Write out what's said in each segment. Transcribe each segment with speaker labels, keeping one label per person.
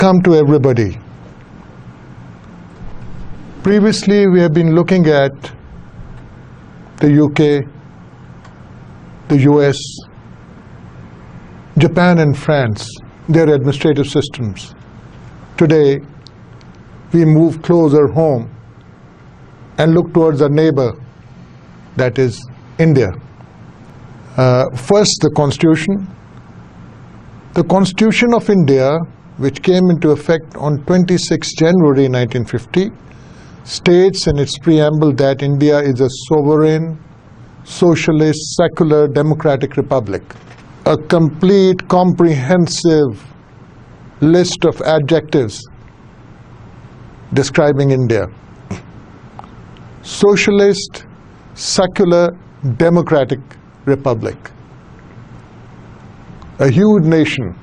Speaker 1: come to everybody. Previously, we have been looking at the UK, the US, Japan and France, their administrative systems. Today, we move closer home and look towards our neighbor, that is India. First, the Constitution. The Constitution of India, which came into effect on 26 January 1950, states in its preamble that India is a sovereign, socialist, secular, democratic republic. A complete, comprehensive list of adjectives describing India. Socialist, secular, democratic republic. A huge nation.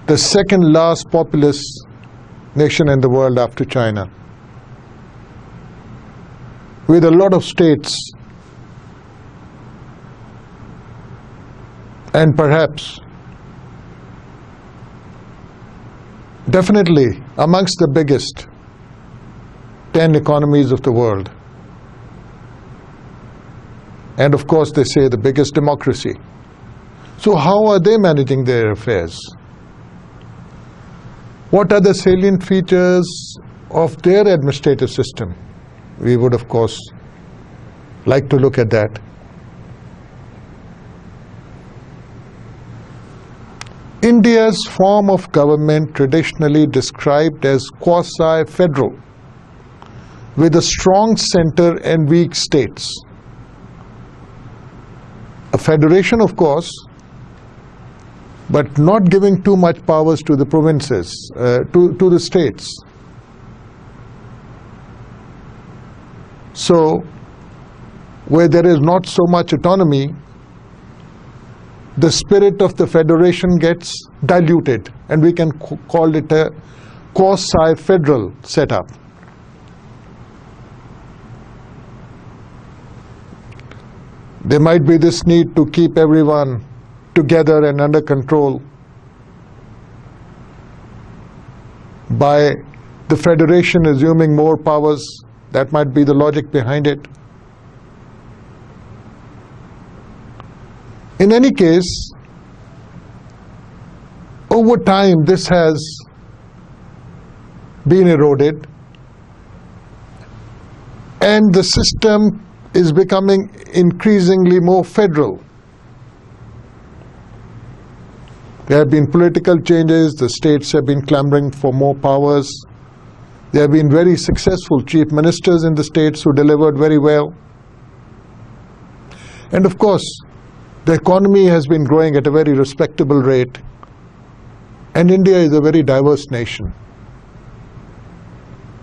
Speaker 1: The second last populous nation in the world after China. With a lot of states. And perhaps, definitely amongst the biggest 10 economies of the world. And of course, they say the biggest democracy. So how are they managing their affairs? What are the salient features of their administrative system? We would, of course, like to look at that. India's form of government traditionally described as quasi-federal, with a strong center and weak states. A federation, of course, but not giving too much powers to the provinces, to the states. So, where there is not so much autonomy, the spirit of the federation gets diluted, and we can call it a quasi-federal setup. There might be this need to keep everyone together and under control by the federation assuming more powers. That might be the logic behind it. In any case, over time this has been eroded, and the system is becoming increasingly more federal. There have been political changes, the states have been clamoring for more powers. There have been very successful chief ministers in the states who delivered very well. And of course, the economy has been growing at a very respectable rate. And India is a very diverse nation.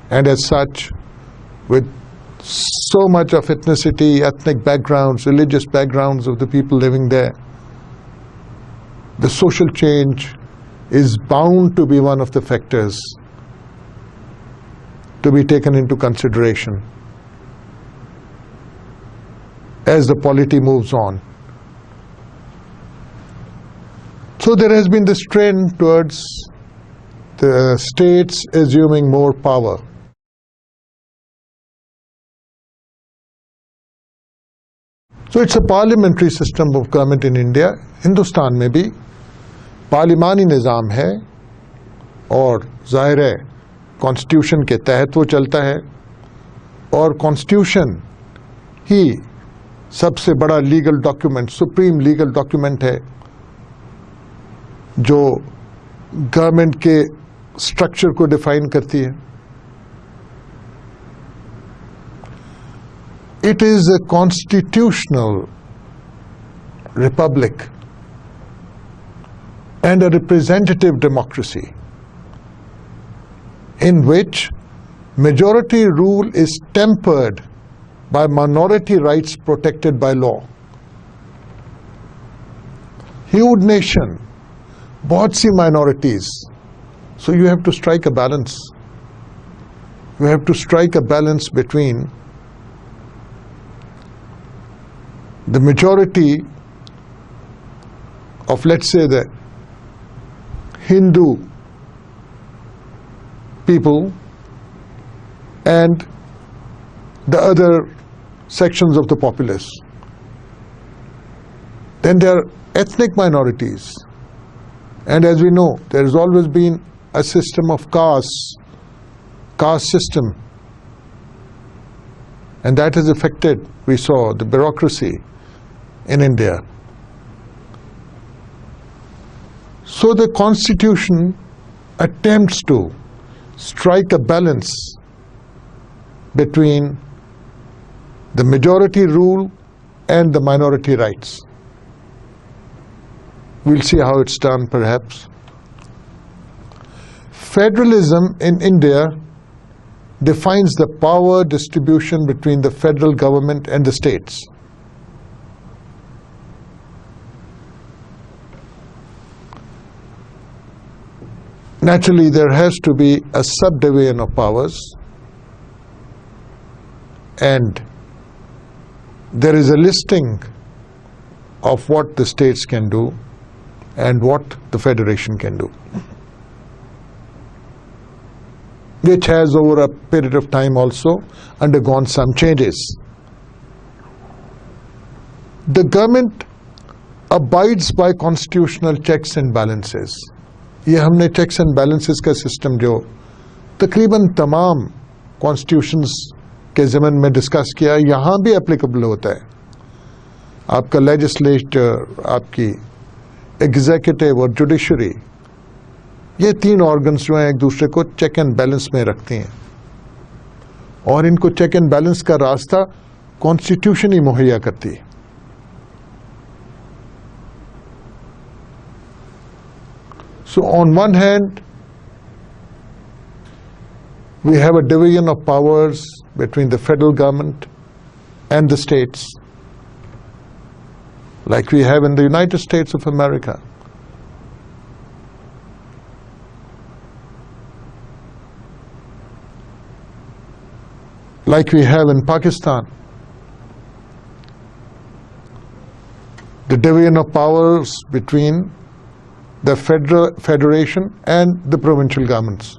Speaker 1: And as such, with so much of ethnicity, ethnic backgrounds, religious backgrounds of the people living there, the social change is bound to be one of the factors to be taken into consideration as the polity moves on. So there has been this trend towards the states assuming more power. So it's a parliamentary system of government in India. Hindustan में भी पार्लिमानी निज़ाम है और ज़ाहिर है constitution के तहत वो चलता है, और कॉन्स्टिट्यूशन ही सबसे बड़ा legal document, supreme legal document है जो गवर्नमेंट के स्ट्रक्चर को डिफाइन करती है. It is a constitutional republic and a representative democracy in which majority rule is tempered by minority rights protected by law. Huge nation, बहुत सी minorities, so you have to strike a balance. You have to strike a balance between the majority of, let's say, the Hindu people and the other sections of the populace. Then there are ethnic minorities. And as we know, there has always been a system of caste system. And that has affected, we saw, the bureaucracy in India. So the Constitution attempts to strike a balance between the majority rule and the minority rights. We'll see how it's done, perhaps. Federalism in India defines the power distribution between the federal government and the states. Naturally, there has to be a subdivision of powers, and there is a listing of what the states can do and what the federation can do, which has over a period of time also undergone some changes. The government abides by constitutional checks and balances. ये हमने checks and balances का system जो तकरीबन तमाम constitutions के ज़मन में discuss किया, यहाँ भी applicable होता है. आपका legislature, आपकी executive और judiciary, ये तीन organs जो हैं एक दूसरे को check and balance में रखती हैं, और इनको check and balance का रास्ता constitution ही मुहैया करती है. So on one hand, we have a division of powers between the federal government and the states, like we have in the United States of America. Like we have in Pakistan. The division of powers between the federation and the provincial governments.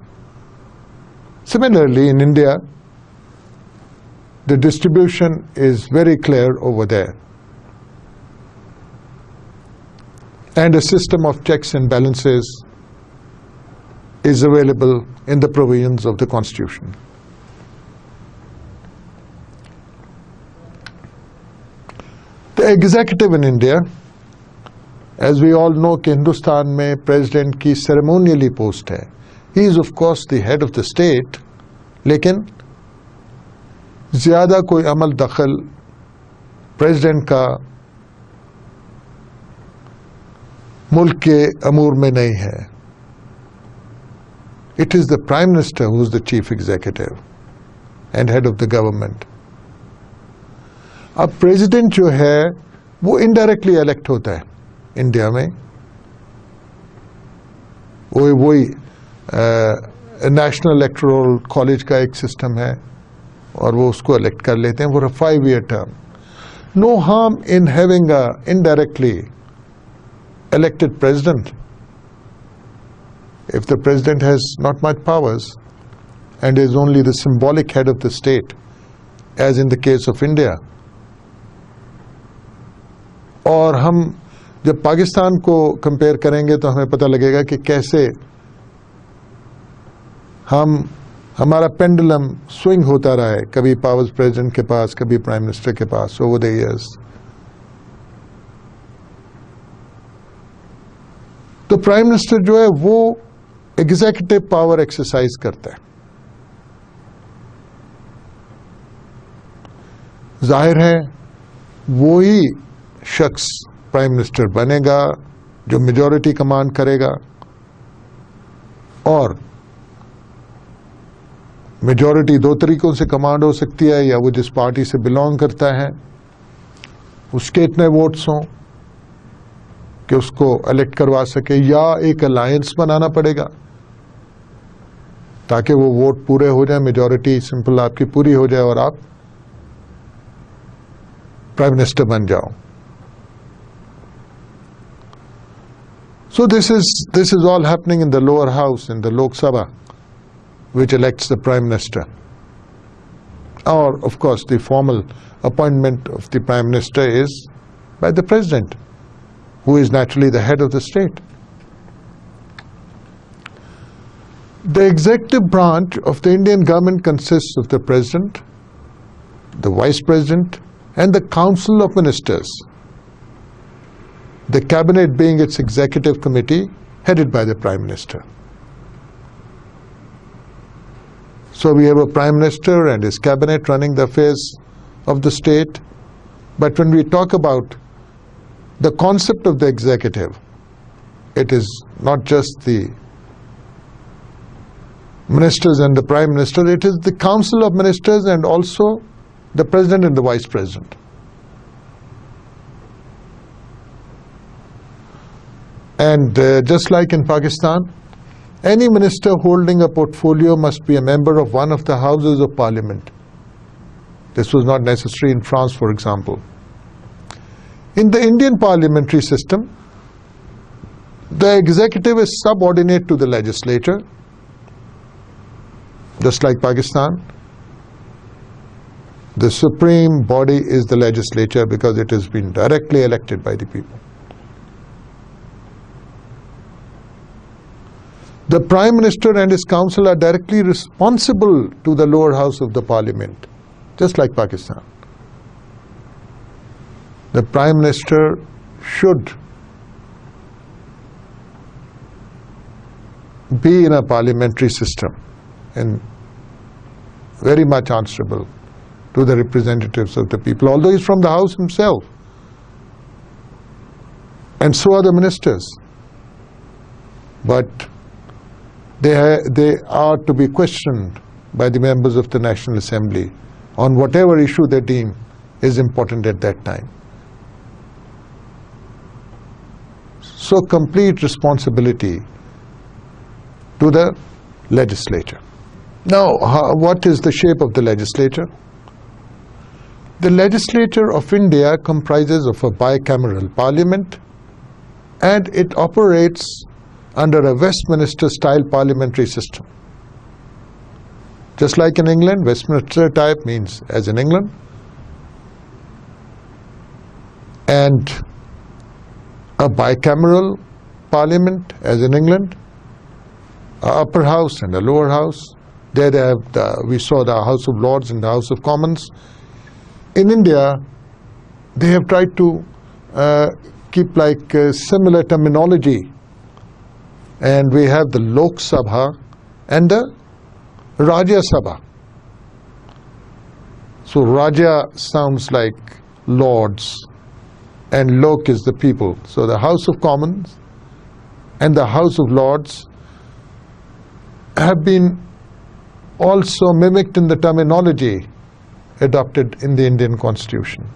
Speaker 1: Similarly, in India, the distribution is very clear over there. And a system of checks and balances is available in the provisions of the Constitution. The executive in India, as we all know कि हिंदुस्तान में president की ceremonially post है. He is of course the head of the state, लेकिन ज़्यादा कोई अमल दखल president का मुल्क के अमूर में नहीं है. It is the Prime Minister who is the chief executive and head of the government. अब प्रेसिडेंट जो है वो इनडायरेक्टली इलेक्ट होता है इंडिया में. वही नेशनल इलेक्टोरल कॉलेज का एक सिस्टम है और वो उसको इलेक्ट कर लेते हैं for a 5-year term. No harm in having a indirectly elected president if the president has not much powers and is only the symbolic head of the state, as in the case of India. और हम जब पाकिस्तान को compare करेंगे तो हमें पता लगेगा कि कैसे हमारा पेंडुलम स्विंग होता रहा है, कभी पावर्स प्रेसिडेंट के पास, कभी प्राइम मिनिस्टर के पास ओवर द इयर्स. तो प्राइम मिनिस्टर जो है वो एग्जीक्यूटिव पावर एक्सरसाइज करता है. जाहिर है वो ही शख्स प्राइम मिनिस्टर बनेगा जो मेजॉरिटी कमांड करेगा, और मेजॉरिटी दो तरीकों से कमांड हो सकती है, या वो जिस पार्टी से बिलोंग करता है उसके इतने वोट्स हों कि उसको इलेक्ट करवा सके, या एक अलायंस बनाना पड़ेगा ताकि वो वोट पूरे हो जाए, मेजॉरिटी सिंपल आपकी पूरी हो जाए और आप प्राइम मिनिस्टर बन जाओ. So this is all happening in the lower house, in the Lok Sabha, which elects the Prime Minister. Or, of course, the formal appointment of the Prime Minister is by the President, who is naturally the head of the state. The executive branch of the Indian government consists of the President, the Vice President, and the Council of Ministers. The Cabinet being its executive committee, headed by the Prime Minister. So we have a Prime Minister and his Cabinet running the affairs of the state. But when we talk about the concept of the executive, it is not just the ministers and the Prime Minister, it is the Council of Ministers and also the President and the Vice President. And just like in Pakistan, any minister holding a portfolio must be a member of one of the houses of parliament. This was not necessary in France, for example. In the Indian parliamentary system, the executive is subordinate to the legislature, just like Pakistan. The supreme body is the legislature because it has been directly elected by the people. The Prime Minister and his council are directly responsible to the lower house of the parliament, just like Pakistan. The Prime Minister should be in a parliamentary system and very much answerable to the representatives of the people, although he's from the house himself. And so are the ministers. But they are to be questioned by the members of the National Assembly on whatever issue they deem is important at that time. So complete responsibility to the legislature. Now, what is the shape of the legislature? The legislature of India comprises of a bicameral parliament, and it operates under a Westminster-style parliamentary system. Just like in England, Westminster type means as in England. And a bicameral parliament as in England, an upper house and a lower house. There they have we saw the House of Lords and the House of Commons. In India, they have tried to keep like similar terminology. And we have the Lok Sabha and the Rajya Sabha. So Rajya sounds like lords and Lok is the people. So the House of Commons and the House of Lords have been also mimicked in the terminology adopted in the Indian Constitution.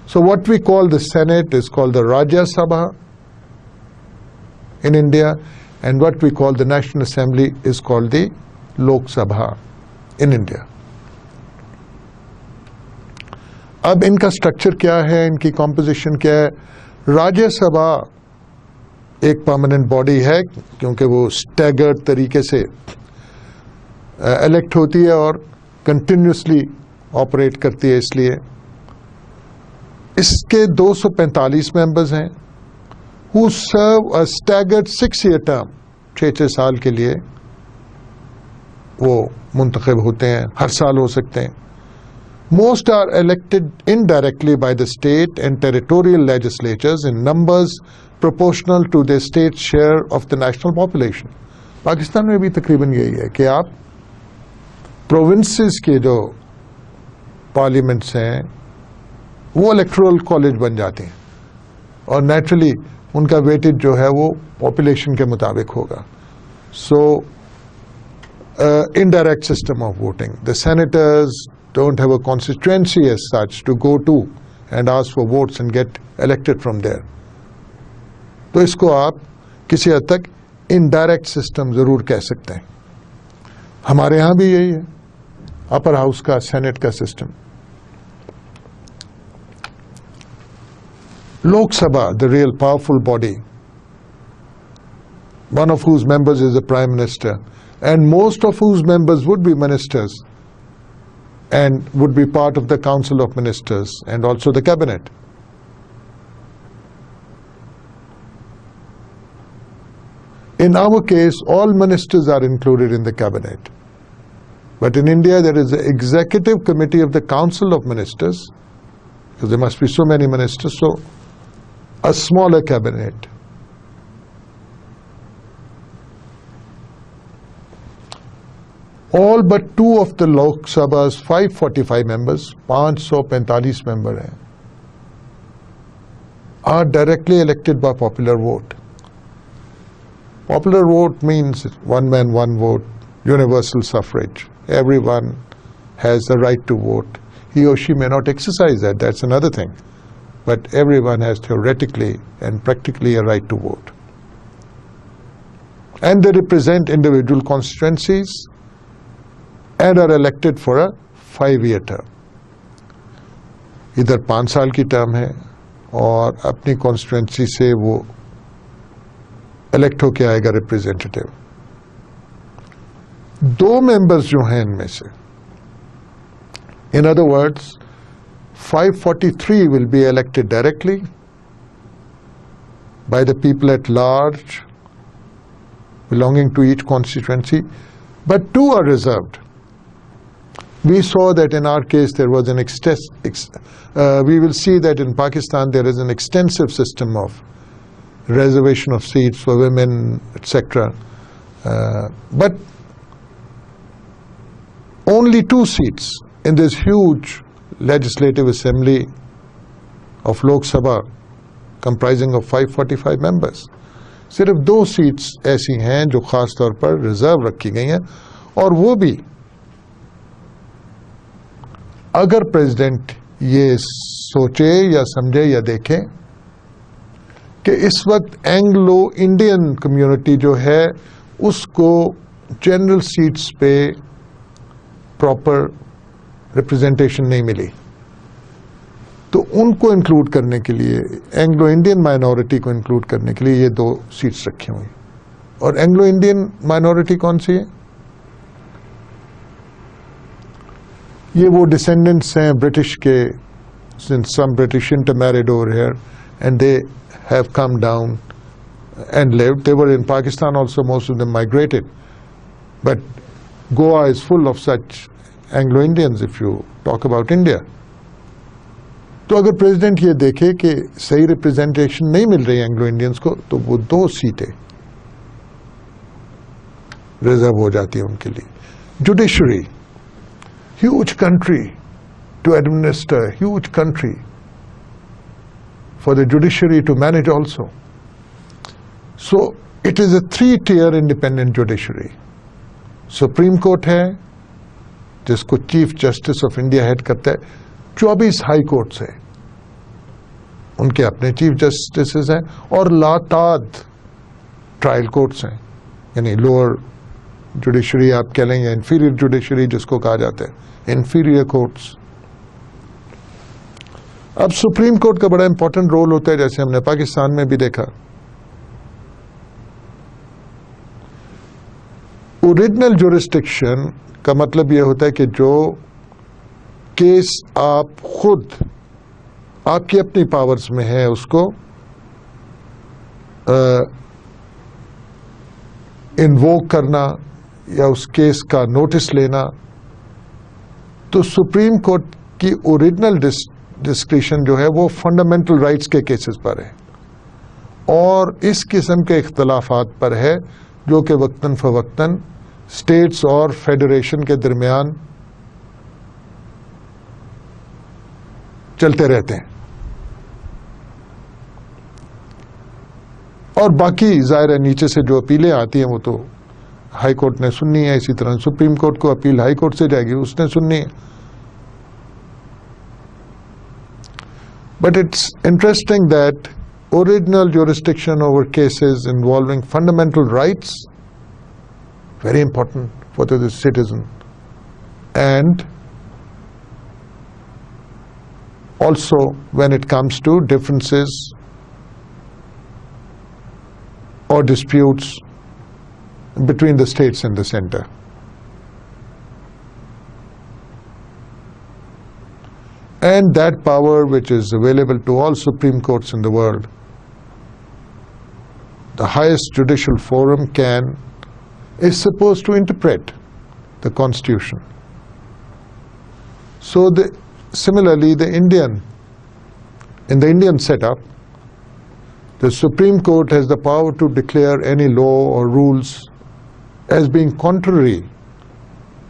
Speaker 1: So what we call the Senate is called the Rajya Sabha in India, and what we call the National Assembly is called the Lok Sabha in India. अब इनका structure क्या है, इनकी composition क्या है? राज्य सभा एक परमानेंट बॉडी है क्योंकि वो स्टैगर्ड तरीके से इलेक्ट होती है और कंटिन्यूसली ऑपरेट करती है, इसलिए इसके 245 मेंबर्स हैं who serve a staggered 6-year term, 6 साल के लिए वो मुंतखब होते हैं, हर साल हो सकते हैं. Most are elected indirectly by the state and territorial legislatures in numbers proportional to their state share of the national population. Pakistan में भी तकरीबन यही है कि आप प्रोविंसेस के जो पार्लियामेंट्स हैं वो इलेक्टोरल कॉलेज बन जाते हैं और नेचुरली उनका वेटेज जो है वो पॉपुलेशन के मुताबिक होगा. सो indirect system of voting. The senators don't have a constituency as such to go to and ask for votes and get elected from there. तो इसको आप किसी हद तक इनडायरेक्ट सिस्टम जरूर कह सकते हैं. हमारे यहाँ भी यही है, अपर हाउस का, सेनेट का system. Lok Sabha, the real powerful body, one of whose members is the Prime Minister, and most of whose members would be ministers and would be part of the Council of Ministers and also the Cabinet. In our case, all ministers are included in the Cabinet. But in India, there is the Executive Committee of the Council of Ministers, because there must be so many ministers, so a smaller cabinet. All but two of the Lok Sabha's 545 members, 545 member हैं, are directly elected by popular vote. Popular vote means one man, one vote, universal suffrage. Everyone has the right to vote. He or she may not exercise that, that's another thing. But everyone has theoretically and practically a right to vote. And they represent individual constituencies and are elected for a 5-year term. इधर 5 साल की term है और अपनी constituency से वो elect होके आएगा रिप्रेजेंटेटिव. 2 मेंबर्स जो हैं इनमें से, in other words, 543 will be elected directly by the people at large belonging to each constituency, but 2 are reserved. We saw that in our case there was an we will see that in Pakistan there is an extensive system of reservation of seats for women, etc. But only 2 seats in this huge legislative assembly of Lok Sabha comprising of 545 members. सिर्फ 2 seats ऐसी हैं जो खास तौर पर reserve रखी गई हैं, और वो भी अगर प्रेसिडेंट ये सोचे या समझे या देखे कि इस वक्त एंग्लो इंडियन कम्युनिटी जो है उसको जनरल सीट्स पे प्रॉपर रिप्रेजेंटेशन नहीं मिली, तो उनको इंक्लूड करने के लिए, एंग्लो इंडियन माइनॉरिटी को इंक्लूड करने के लिए ये 2 सीट्स रखी हुई. और एंग्लो इंडियन माइनॉरिटी कौन सी है? ये वो डिसेंडेंट्स हैं ब्रिटिश के, since some British intermarried over here and they have come down and lived. They were in Pakistan also, most of them migrated. But Goa is full of such Anglo-Indians if you talk about India. तो अगर president ये देखे कि सही representation नहीं मिल रही Anglo Indians को, तो वो 2 सीटें रिजर्व हो जाती है उनके लिए. Judiciary, huge country to administer, huge country for the judiciary to manage also. So it is a 3-tier independent judiciary. Supreme Court है जिसको chief justice of India head करता है. 24 हाई कोर्ट्स हैं, उनके अपने चीफ जस्टिस हैं, और लाताद trial courts हैं, यानी लोअर जुडिशरी आप कह लें या इंफीरियर जुडिशरी जिसको कहा जाता है, इंफीरियर कोर्ट्स. अब सुप्रीम कोर्ट का बड़ा इंपॉर्टेंट रोल होता है, जैसे हमने पाकिस्तान में भी देखा. ओरिजिनल जुरिस्डिक्शन का मतलब यह होता है कि जो केस आप खुद आपकी अपनी पावर्स में है उसको इन्वोक करना या उस केस का नोटिस लेना. तो सुप्रीम कोर्ट की ओरिजिनल डिस्क्रिशन जो है वो फंडामेंटल राइट्स के केसेस पर है, और इस किस्म के इख्तलाफात पर है जो कि वक्तन फवक्तन स्टेट्स और फेडरेशन के दरमियान चलते रहते हैं. और बाकी जाहिर है नीचे से जो अपीलें आती हैं वो तो हाई कोर्ट ने सुननी है, इसी तरह सुप्रीम कोर्ट को अपील हाई कोर्ट से जाएगी, उसने सुननी है. But it's interesting that original jurisdiction over cases involving fundamental rights, very important for the citizen, and also when it comes to differences or disputes between the states and the center. And that power which is available to all Supreme Courts in the world, the highest judicial forum is supposed to interpret the Constitution. So similarly, in the Indian setup, the Supreme Court has the power to declare any law or rules as being contrary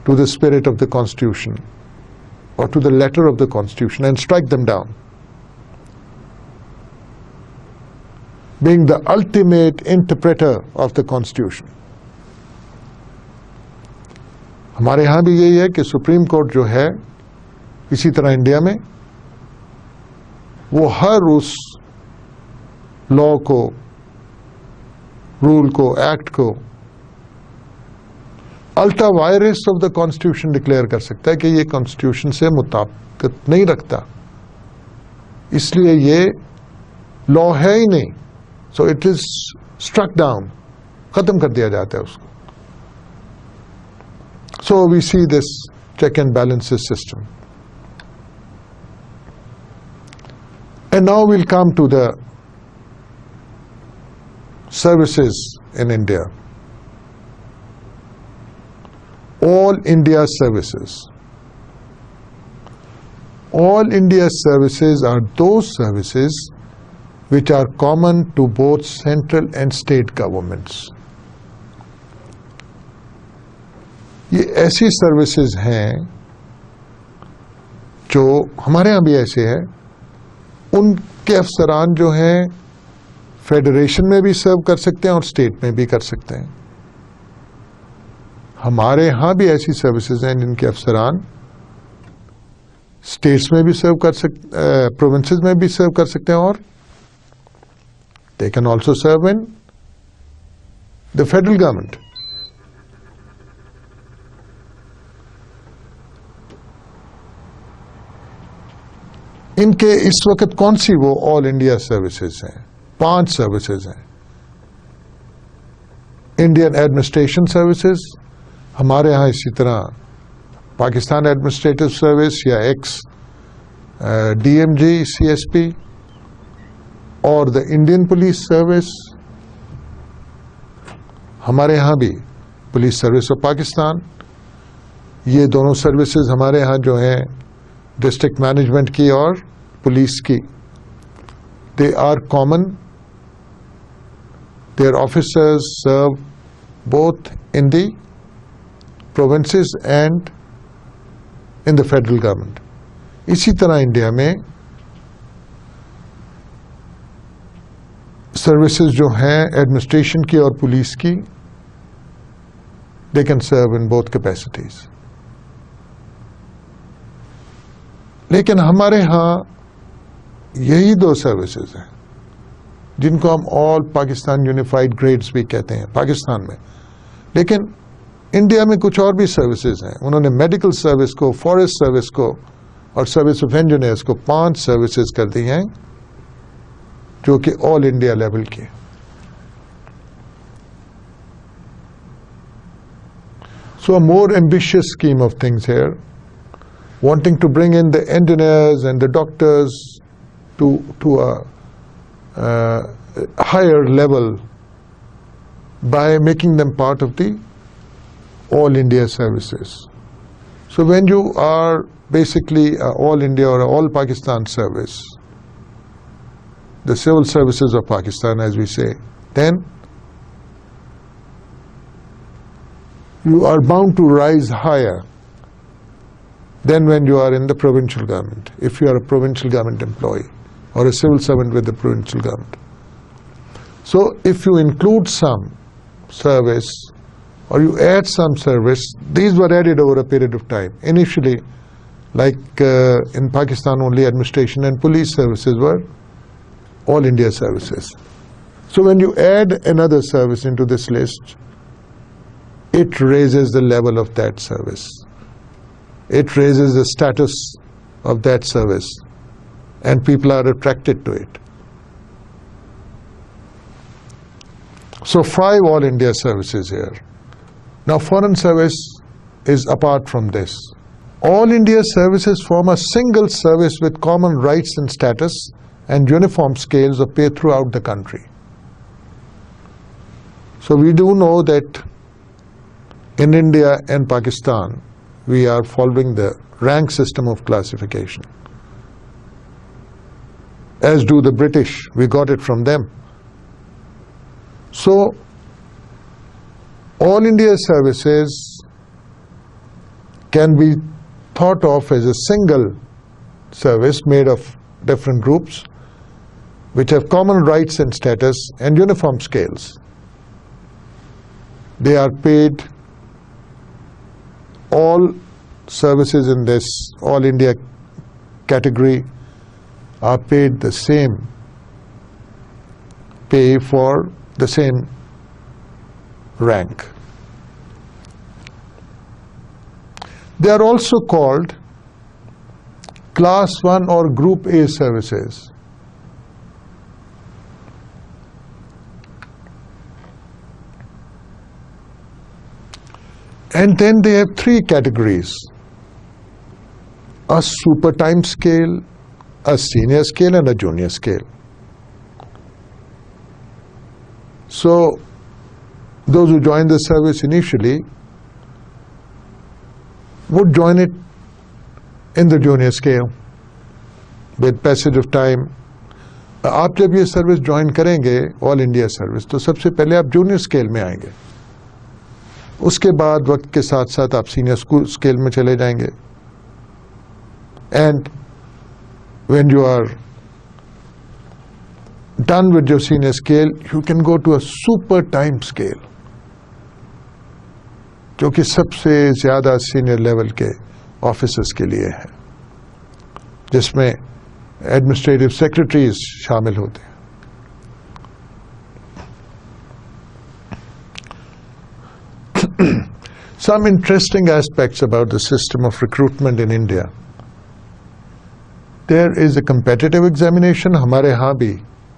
Speaker 1: to the spirit of the Constitution or to the letter of the Constitution and strike them down, being the ultimate interpreter of the Constitution. हमारे यहाँ भी यही है कि supreme court जो है, इसी तरह इंडिया में, वो हर उस लॉ को, रूल को, एक्ट को ultra vires of the constitution declare कर सकता है कि ये कॉन्स्टिट्यूशन से मुताबिकत नहीं रखता, इसलिए ये लॉ है ही नहीं, so it is struck down, खत्म कर दिया जाता है उसको. So we see this check and balances system. And now we'll come to the services in India. All India services. All India services are those services which are common to both central and state governments. ये ऐसी services हैं जो हमारे यहाँ भी ऐसे हैं, उनके अफसरान जो हैं फेडरेशन में भी सर्व कर सकते हैं और स्टेट में भी कर सकते हैं. हमारे यहाँ भी ऐसी सर्विसेज हैं जिनके अफसरान स्टेट्स में भी सर्व कर सकते, प्रोविंसेस में भी सर्व कर सकते हैं, और they can also serve in the federal government. इनके इस वक्त कौन सी वो ऑल इंडिया सर्विसेज हैं? 5 सर्विसेज हैं. इंडियन एडमिनिस्ट्रेशन सर्विसेज, हमारे यहाँ इसी तरह पाकिस्तान एडमिनिस्ट्रेटिव सर्विस या एक्स डीएमजी सीएसपी, और द इंडियन पुलिस सर्विस. हमारे यहाँ भी पुलिस सर्विस ऑफ पाकिस्तान, ये दोनों सर्विसेज हमारे यहाँ जो हैं डिस्ट्रिक्ट मैनेजमेंट की और पुलिस की, they are common. There officers serve both in the provinces and in the federal government. इसी तरह इंडिया में सर्विसेज जो हैं एडमिनिस्ट्रेशन की और पुलिस की, they can serve in both capacities. लेकिन हमारे यहाँ यही 2 सर्विसेज हैं जिनको हम ऑल पाकिस्तान यूनिफाइड ग्रेड्स भी कहते हैं पाकिस्तान में. लेकिन इंडिया में कुछ और भी सर्विसेज हैं. उन्होंने मेडिकल सर्विस को, फॉरेस्ट सर्विस को और सर्विस ऑफ इंजीनियर्स को 5 सर्विसेज कर दी हैं जो कि ऑल इंडिया लेवल की. So a more ambitious scheme of things here, wanting to bring in the engineers and the doctors to a higher level by making them part of the all India services. So when you are basically a all India or a all Pakistan service, the civil services of Pakistan as we say, then you are bound to rise higher than when you are in the provincial government, if you are a provincial government employee or a civil servant with the provincial government. So if you include some service or you add some service, these were added over a period of time. Initially, like in Pakistan, only administration and police services were all India services. So when you add another service into this list, it raises the level of that service. It raises the status of that service and people are attracted to it. So 5 All India services here. Now foreign service is apart from this. All India services form a single service with common rights and status and uniform scales of pay throughout the country. So we do know that in India and Pakistan, we are following the rank system of classification. As do the British, we got it from them. So, all India services can be thought of as a single service made of different groups which have common rights and status and uniform scales. They are paid, all services in this All India category are paid the same pay for the same rank. They are also called Class 1 or Group A services. And then they have 3 categories: a super time scale, a senior scale, and a junior scale. So those who join the service initially would join it in the junior scale. With passage of time, आप जब ये service join करेंगे all India service, तो सबसे पहले आप junior scale में आएंगे. उसके बाद वक्त के साथ साथ आप सीनियर स्केल में चले जाएंगे. And when you are done with your senior scale, you can go to a super time scale, जो कि सबसे ज्यादा सीनियर लेवल के ऑफिसर्स के लिए है, जिसमें एडमिनिस्ट्रेटिव सेक्रेटरीज शामिल होते हैं. Some interesting aspects about the system of recruitment in India. There is a competitive examination. हमारे यहाँ भी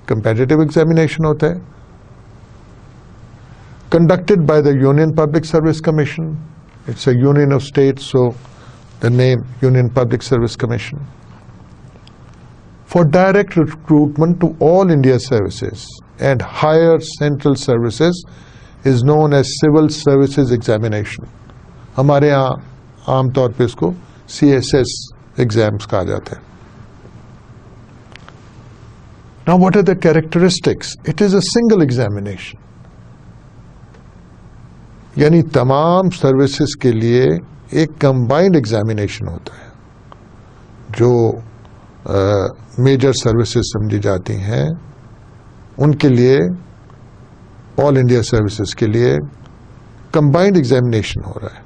Speaker 1: competitive examination होता है, conducted by the Union Public Service Commission. It's a union of states, so the name Union Public Service Commission. For direct recruitment to all India services and higher central services is known as Civil Services Examination. हमारे यहाँ आमतौर पे इसको CSS exams कहा जाता है. Now what are the characteristics? It is a single examination. यानी तमाम सर्विसेज के लिए एक कंबाइंड एग्जामिनेशन होता है. जो मेजर सर्विसेज समझी जाती हैं उनके लिए, ऑल इंडिया सर्विसेज के लिए कंबाइंड एग्जामिनेशन हो रहा है.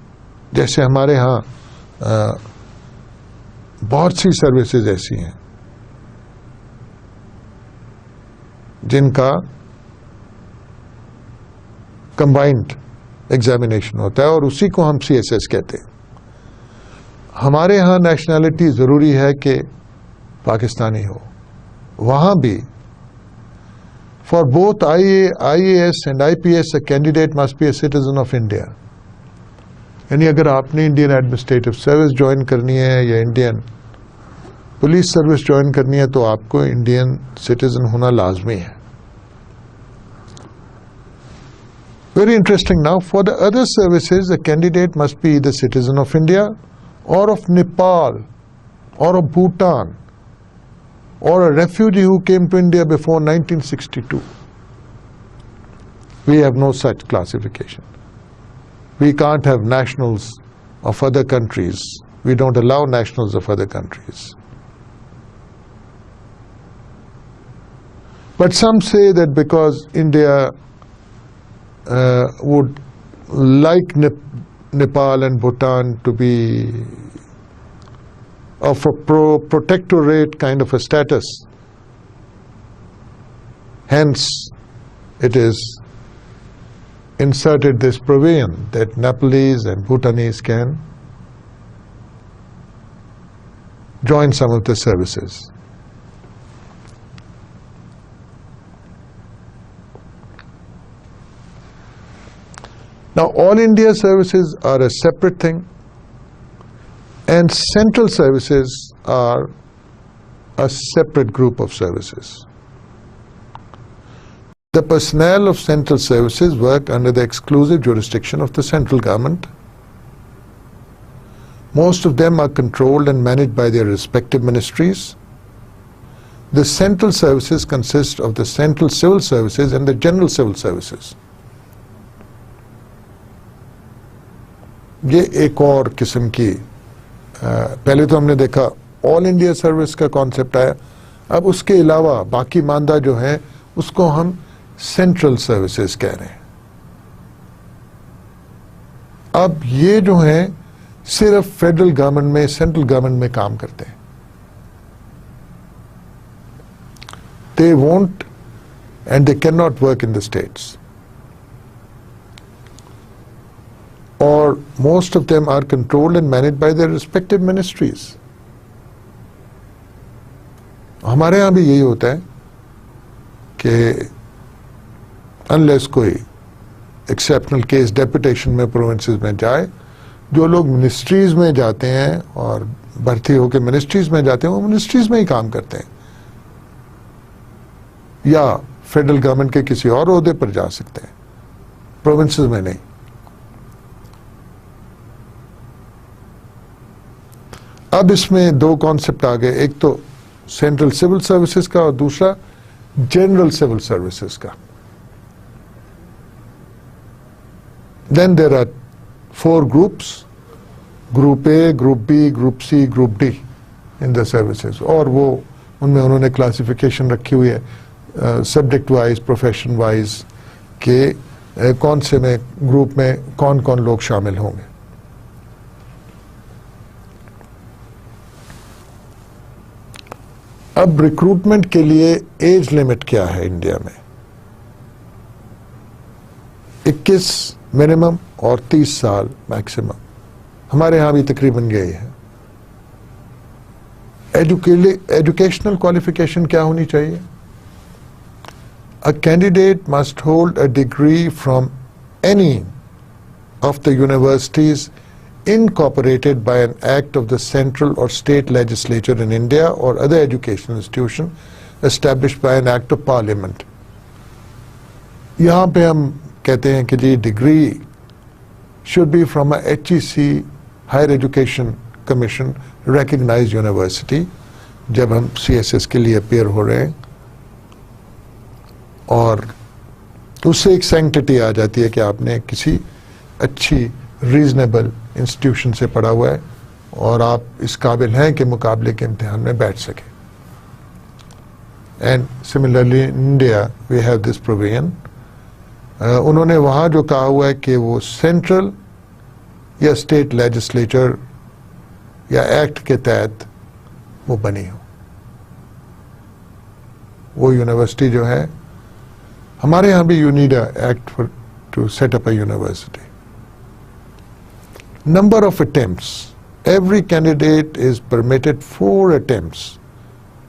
Speaker 1: जैसे हमारे यहाँ बहुत सी सर्विसेज ऐसी हैं जिनका कंबाइंड एग्जामिनेशन होता है और उसी को हम CSS कहते हैं. हमारे यहाँ नेशनैलिटी ज़रूरी है कि पाकिस्तानी हो. वहाँ भी for both IAS and IPS a candidate must be a citizen of India. यानी अगर आपने इंडियन एडमिनिस्ट्रेटिव सर्विस ज्वाइन करनी है या इंडियन पुलिस सर्विस ज्वाइन करनी है तो आपको इंडियन सिटीजन होना लाजमी है. Very interesting. Now, for the other services, the candidate must be either citizen of India or of Nepal or of Bhutan or a refugee who came to India before 1962. We have no such classification. We can't have nationals of other countries. We don't allow nationals of other countries. But some say that because India would like Nepal and Bhutan to be of a protectorate kind of a status, hence it is inserted this provision that Nepalese and Bhutanese can join some of the services. Now, all India services are a separate thing, and central services are a separate group of services. The personnel of central services work under the exclusive jurisdiction of the central government. Most of them are controlled and managed by their respective ministries. The central services consist of the central civil services and the general civil services. ये एक और किस्म की पहले तो हमने देखा all India service का कॉन्सेप्ट आया, अब उसके अलावा बाकी मानदा जो है उसको हम सेंट्रल सर्विसेज कह रहे हैं. अब ये जो है सिर्फ फेडरल गवर्नमेंट में, सेंट्रल गवर्नमेंट में काम करते हैं. They won't and they cannot work in the states. Or most of them are controlled and managed by their respective ministries. हमारे यहाँ भी यही होता है कि अनलेस कोई एक्सेप्शनल केस डेपुटेशन में प्रोविंसेस में जाए, जो लोग मिनिस्ट्रीज में जाते हैं और भर्ती होकर मिनिस्ट्रीज में जाते हैं वो मिनिस्ट्रीज में ही काम करते हैं या फेडरल गवर्नमेंट के किसी और ओहदे पर जा सकते हैं, प्रोविंसेस में नहीं. अब इसमें दो कॉन्सेप्ट आ गए, एक तो सेंट्रल सिविल सर्विसेज का और दूसरा जनरल सिविल सर्विसेज का. Then there are 4 groups, group A, group B, group C, group D in the services. और वो उनमें उन्होंने क्लासिफिकेशन रखी हुई है सब्जेक्ट वाइज, प्रोफेशन वाइज के कौन से में ग्रुप में कौन कौन लोग शामिल होंगे. अब रिक्रूटमेंट के लिए एज लिमिट क्या है इंडिया में? 21 मिनिमम और 30 साल मैक्सिमम. हमारे यहां भी तकरीबन यही है. एजुकेशनल क्वालिफिकेशन क्या होनी चाहिए? A candidate must hold a degree from any of the universities incorporated by an act of the central or state legislature in India or other educational institution established by an act of parliament. यहाँ पे हम कहते हैं कि जी degree should be from a HEC Higher Education Commission recognized university जब हम CSS के लिए अपेयर हो रहे हैं, और उससे एक सैंक्टिटी आ जाती है कि आपने किसी अच्छी रीजनेबल इंस्टीट्यूशन से पढ़ा हुआ है और आप इस काबिल हैं कि मुकाबले के इम्तिहान में बैठ सके. And similarly in India we have this provision. उन्होंने वहाँ जो कहा हुआ है कि वो सेंट्रल या स्टेट लेजिस्लेचर या एक्ट के तहत वो बनी हो. वो यूनिवर्सिटी जो है, हमारे यहाँ भी you need a act for to set up a university. Number of attempts. Every candidate is permitted 4 attempts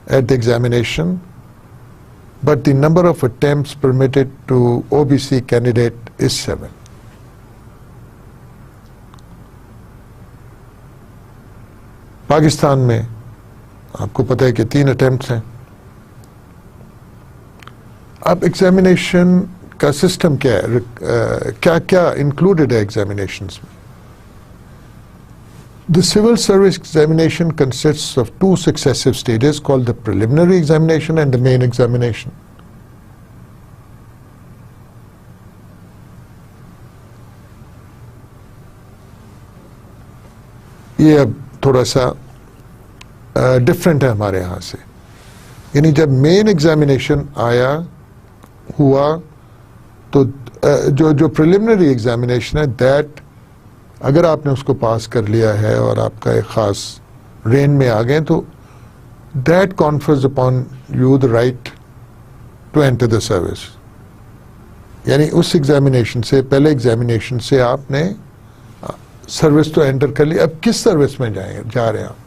Speaker 1: at the examination, but the number of attempts permitted to OBC candidate is 7. Pakistan में आपको पता है कि 3 attempts हैं. अब examination का system क्या है, क्या क्या इंक्लूडेड है एग्जामिनेशंस में? The civil service examination consists of 2 successive stages called the preliminary examination and the main examination. ये अब थोड़ा सा डिफरेंट है हमारे यहाँ से. यानी जब मेन एग्जामिनेशन आया हुआ तो जो प्रिलिमिनरी एग्जामिनेशन है, दैट अगर आपने उसको पास कर लिया है और आपका एक खास रेंज में आ गए तो that confers upon you the right to enter the service. यानी उस एग्जामिनेशन से, पहले एग्जामिनेशन से आपने सर्विस तो एंटर कर ली. अब किस सर्विस में जा रहे हैं आप,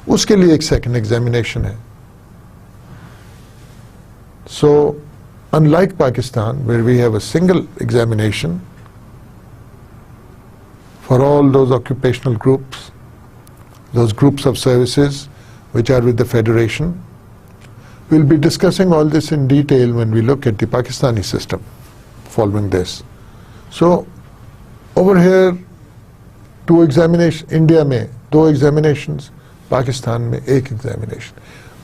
Speaker 1: उसके लिए एक सेकंड एग्जामिनेशन है. सो unlike Pakistan where we have a single examination for all those occupational groups, those groups of services which are with the Federation. We'll be discussing all this in detail when we look at the Pakistani system following this. So, over here, 2 examinations, India में 2 examinations, Pakistan में 1 examination.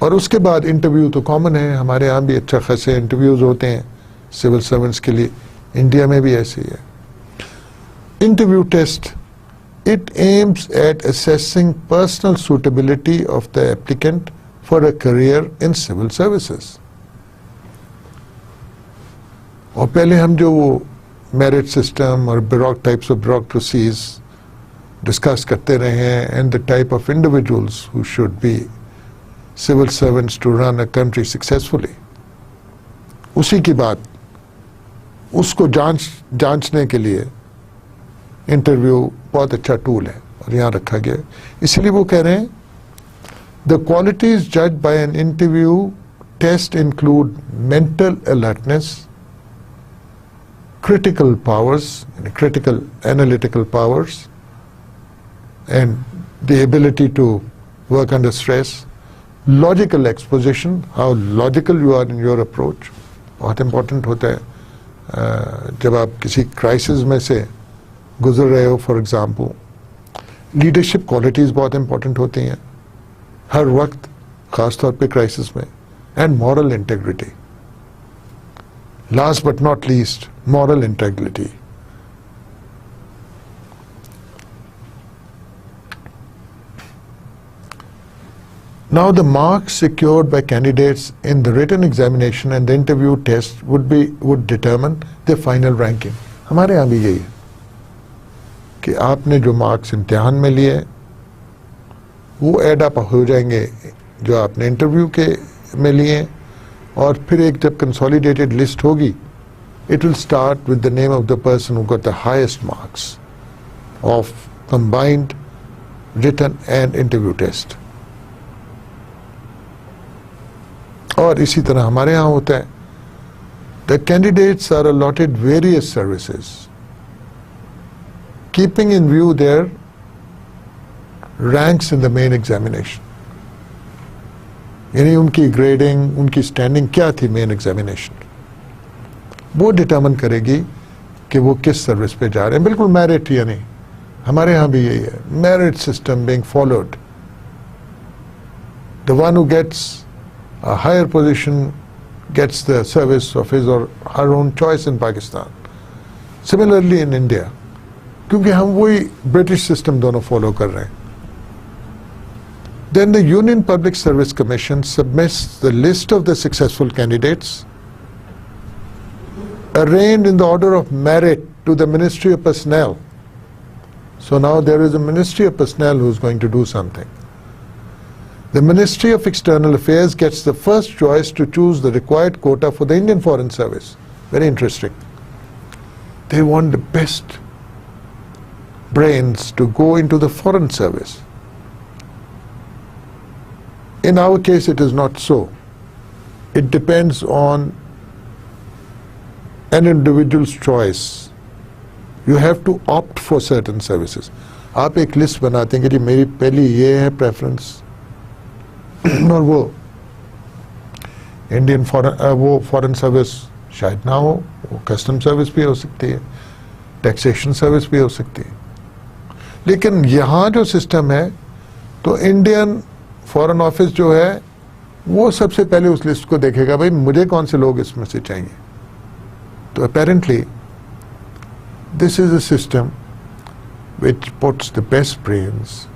Speaker 1: और उसके बाद interview तो common है, हमारे यहाँ भी अच्छा खासे इंटरव्यूज होते हैं सिविल सर्वेंट्स के लिए, इंडिया में भी ऐसे ही है. Interview test, it aims at assessing personal suitability of the applicant for a career in civil services. और पहले हम जो वो merit system और types of bureaucracies discuss करते रहे हैं and the type of individuals who should be civil servants to run a country successfully. उसी की बात, उसको जांचने के लिए इंटरव्यू बहुत अच्छा टूल है और यहाँ रखा गया है. इसलिए वो कह रहे हैं the qualities judged by an interview test include mental alertness, critical powers, critical analytical powers, and the ability to work under stress, logical exposition, how logical you are in your approach, बहुत important होता है जब आप किसी crisis में से गुजर रहे हो. फॉर एग्जाम्पल लीडरशिप क्वालिटीज बहुत इंपॉर्टेंट होती हैं हर वक्त, खास तौर पे क्राइसिस में. And moral integrity, last but not least, moral integrity. Now the marks secured by candidates in the written examination and the interview test would determine their final ranking. हमारे यहाँ भी यही है कि आपने जो मार्क्स इम्तिहान में लिए वो एड अप हो जाएंगे जो आपने इंटरव्यू के में लिए, और फिर एक जब कंसोलिडेटेड लिस्ट होगी, it will start with the name of the person who got the highest marks of combined written and interview test. और इसी तरह हमारे यहाँ होता है the candidates are allotted various services keeping in view their ranks in the main examination. यानी उनकी grading, उनकी स्टैंडिंग क्या थी मेन एग्जामिनेशन, वो डिटर्मिन करेगी कि वो किस सर्विस पे जा रहे हैं. बिल्कुल मेरिट, यानी हमारे यहाँ भी यही है, merit system being followed. The one who gets a higher position gets the service of his or her own choice in Pakistan. Similarly in India, क्योंकि हम वही ब्रिटिश सिस्टम दोनों फॉलो कर रहे हैं. Then the Union Public Service Commission submits the list of the successful candidates arranged in the order of merit to the Ministry of Personnel. So now there is a Ministry of Personnel who is going to do something. The Ministry of External Affairs gets the first choice to choose the required quota for the Indian Foreign Service. Very interesting. They want the best brains to go into the foreign service. In our case it is not so. It depends on an individual's choice. You have to opt for certain services. आप एक list बनाते हैं कि मेरी पहली ये है preference, और वो इंडियन फॉरेन सर्विस शायद ना हो, वो कस्टम सर्विस भी हो सकती है, टैक्सेशन सर्विस भी हो सकती है. लेकिन यहाँ जो सिस्टम है तो इंडियन फॉरेन ऑफिस जो है वो सबसे पहले उस लिस्ट को देखेगा, भाई मुझे कौन से लोग इसमें से चाहिए. तो apparently this is a system which puts the best brains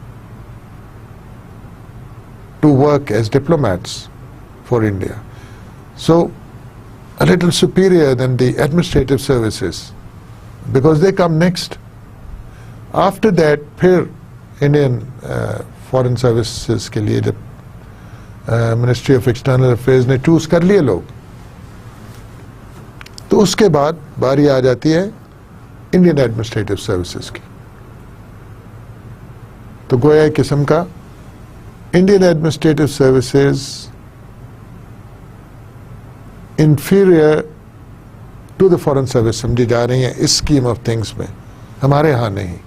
Speaker 1: to work as diplomats for India. So a little superior than the administrative services because they come next. After that फिर इंडियन फॉरेन सर्विसेज के लिए जब ministry of external affairs ने choose कर लिए लोग, तो उसके बाद बारी आ जाती है इंडियन एडमिनिस्ट्रेटिव सर्विसेज की. तो गोया एक किस्म का Indian administrative services inferior to the foreign service समझी जा रही है इस स्कीम ऑफ थिंग्स में. हमारे यहाँ नहीं.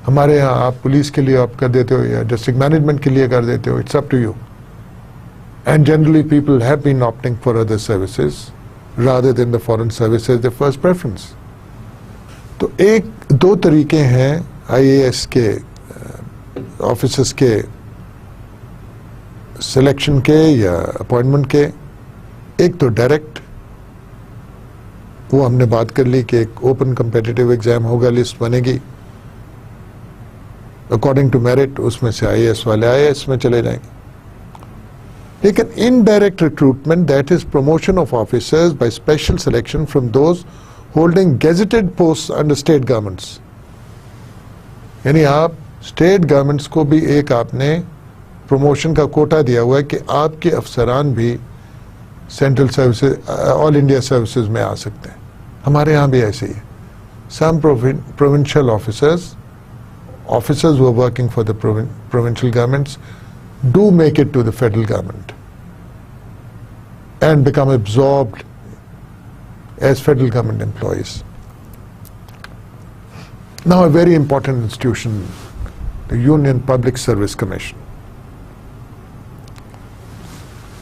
Speaker 1: हमारे यहाँ आप पुलिस के लिए आप कर देते हो या डिस्ट्रिक्ट मैनेजमेंट के लिए कर देते हो, it's up to you. And generally people have been opting for other services rather than the foreign service as their first preference. तो दो तरीके हैं IAS के ऑफिसर्स के सिलेक्शन के या अपॉइंटमेंट के. एक तो डायरेक्ट, वो हमने बात कर ली कि एक ओपन कम्पिटिटिव एग्जाम होगा, लिस्ट बनेगी अकॉर्डिंग टू मेरिट, उसमें से IAS वाले IAS में चले जाएंगे. लेकिन indirect recruitment, that is promotion of officers by special selection from those holding gazetted post under state governments. यानी आप स्टेट गवर्नमेंट्स को भी एक आपने प्रमोशन का कोटा दिया हुआ है कि आपके अफसरान भी central services, all India services में आ सकते हैं. हमारे यहाँ भी ऐसे ही है. Some provincial officers who are working for the provincial governments do make it to the federal government and become absorbed as federal government employees. Now a very important institution, the Union Public Service Commission.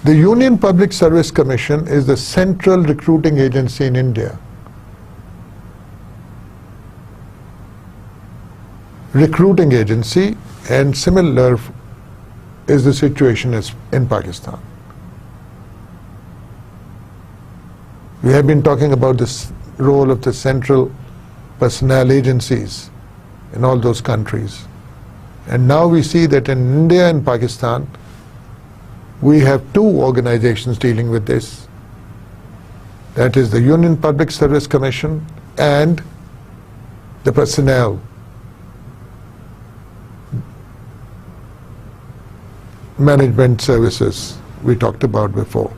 Speaker 1: The Union Public Service Commission is the central recruiting agency in India. Recruiting agency, and similar is the situation in Pakistan. We have been talking about this role of the central personnel agencies in all those countries. And now we see that in India and Pakistan, we have two organizations dealing with this. That is the Union Public Service Commission and the Personnel Management Services we talked about before,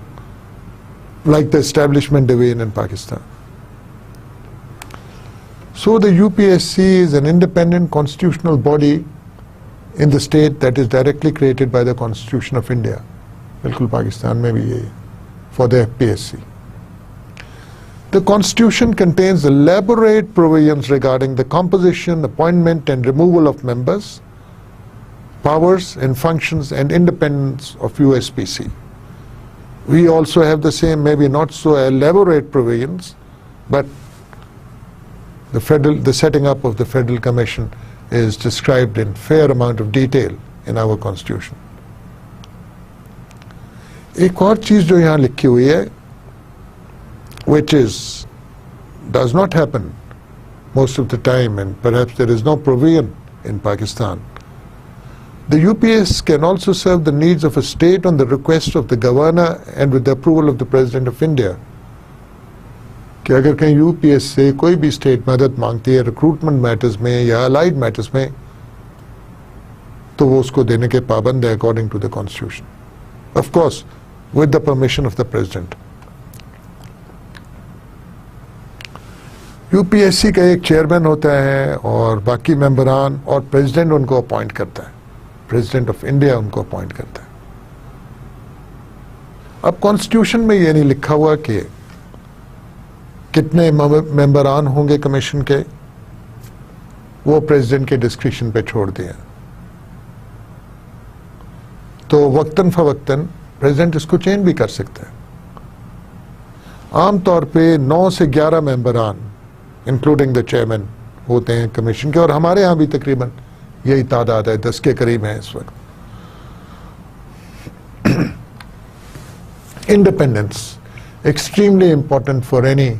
Speaker 1: like the establishment division in Pakistan. So the UPSC is an independent constitutional body in the state that is directly created by the Constitution of India. बिल्कुल पाकिस्तान में भी यही for the FPSC. The Constitution contains elaborate provisions regarding the composition, appointment and removal of members, powers and functions and independence of USPC. We also have the same, maybe not so elaborate provisions, but the setting up of the Federal Commission is described in fair amount of detail in our Constitution. एक और चीज जो यहाँ लिखी हुई है, which does not happen most of the time, and perhaps there is no provision in Pakistan. The UPS can also serve the needs of a state on the request of the governor and with the approval of the President of India. कि अगर कहीं UPS से कोई भी state मदद मांगती है recruitment matters में या अलाइड मैटर्स में, तो वो उसको देने के पाबंद है according to the constitution, of course with the permission of the president. UPSC का एक चेयरमैन होता है और बाकी मेंबरान, और प्रेसिडेंट उनको अपॉइंट करता है, प्रेसिडेंट ऑफ इंडिया उनको अपॉइंट करता है. अब कॉन्स्टिट्यूशन में ये नहीं लिखा हुआ कि कितने मेंबरान होंगे कमीशन के, वो प्रेसिडेंट के डिस्क्रिप्शन पे छोड़ दिया. तो वक्तन फवक्तन प्रेसिडेंट इसको चेंज भी कर सकता है. आमतौर पे 9 से 11 मेंबरान इंक्लूडिंग द चेयरमैन होते हैं कमीशन के, और हमारे यहाँ भी तकरीबन यही तादाद है, 10 के करीब है इस वक्त. Independence, extremely important for any